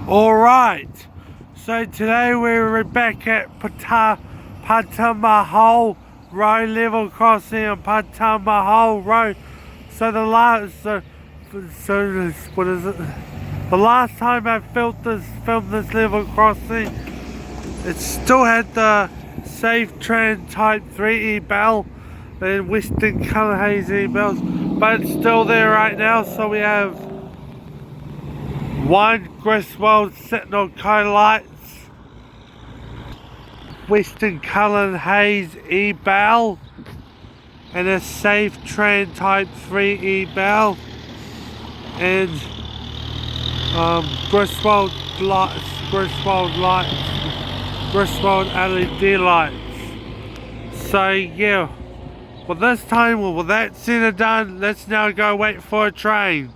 Alright, so today we're back at Patumahoe Road, level crossing on Patumahoe Road. So the last, what is it? The last time I filmed this level crossing, it still had the Safe Tran Type 3 e-bell and Western Colour Haze e-bells, but it's still there right now. So we have one Griswold Signal Co lights, Western Colour Haze e-bell, and a Safe Tran Type 3 e-bell, and Griswold LED lights. So yeah, well this time, with that said and done, let's now go wait for a train.